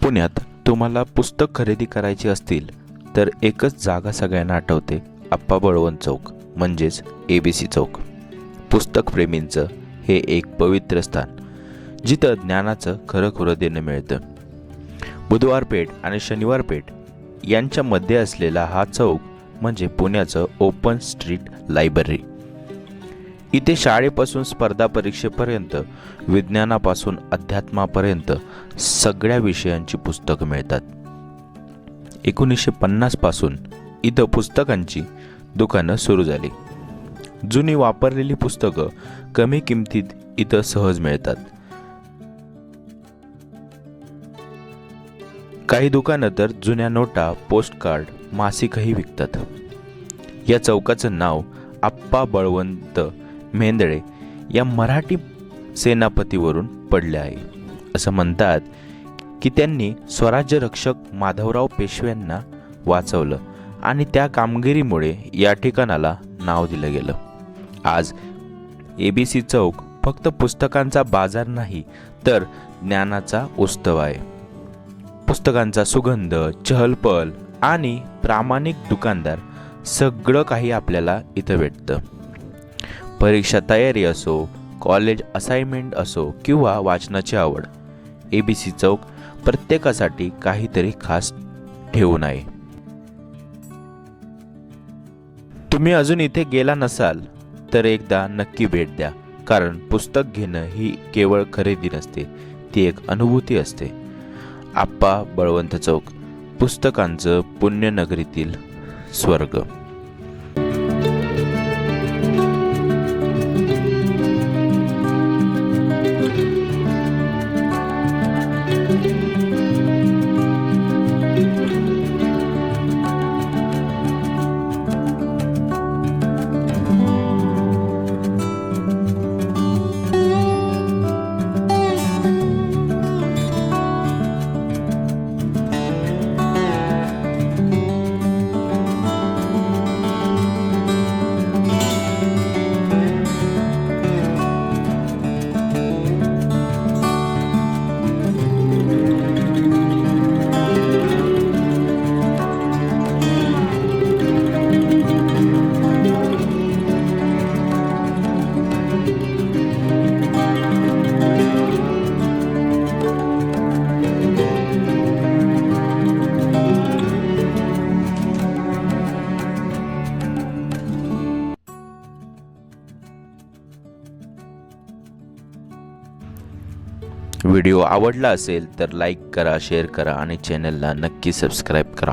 पुण्यात तुम्हाला पुस्तक खरेदी करायची असतील तर एकच जागा सगळ्यांना आठवते, आप्पा बळवंत चौक म्हणजेच ABC चौक. पुस्तकप्रेमींचं हे एक पवित्र स्थान जिथं ज्ञानाचं खरं देणं मिळतं. बुधवार पेठ आणि शनिवार पेठ यांच्यामध्ये असलेला हा चौक म्हणजे पुण्याचं ओपन स्ट्रीट लायब्ररी. इथे शाळेपासून स्पर्धा परीक्षेपर्यंत, विज्ञानापासून अध्यात्मापर्यंत सगळ्या विषयांची पुस्तकं मिळतात. 1950 पासून इथं पुस्तकांची दुकानं सुरू झाली. जुनी वापरलेली पुस्तकं कमी किमतीत इथं सहज मिळतात. काही दुकानं तर जुन्या नोटा, पोस्टकार्ड, मासिकही विकतात. या चौकाचं नाव आप्पा बळवंत मेंदळे या मराठी सेनापतीवरून पडले आहे. असं म्हणतात की त्यांनी स्वराज्य रक्षक माधवराव पेशव्यांना वाचवलं आणि त्या कामगिरीमुळे या ठिकाणाला नाव दिलं गेलं. आज ABC चौक फक्त पुस्तकांचा बाजार नाही तर ज्ञानाचा उत्सव आहे. पुस्तकांचा सुगंध, चहलपहल आणि प्रामाणिक दुकानदार सगळं काही आपल्याला इथं भेटतं. परीक्षा तयारी असो, कॉलेज असाइनमेंट असो किंवा वाचनाची आवड, ABC चौक प्रत्येकासाठी काहीतरी खास ठेवून आहे. तुम्ही अजून इथे गेला नसाल तर एकदा नक्की भेट द्या, कारण पुस्तक घेणं ही केवळ खरेदी नसते, ती एक अनुभूती असते. आप्पा बळवंत चौक, पुस्तकांचं पुण्यनगरीतील स्वर्ग. व्हिडिओ आवडला असेल तर लाईक करा, शेअर करा आणि चॅनलला नक्की सबस्क्राईब करा.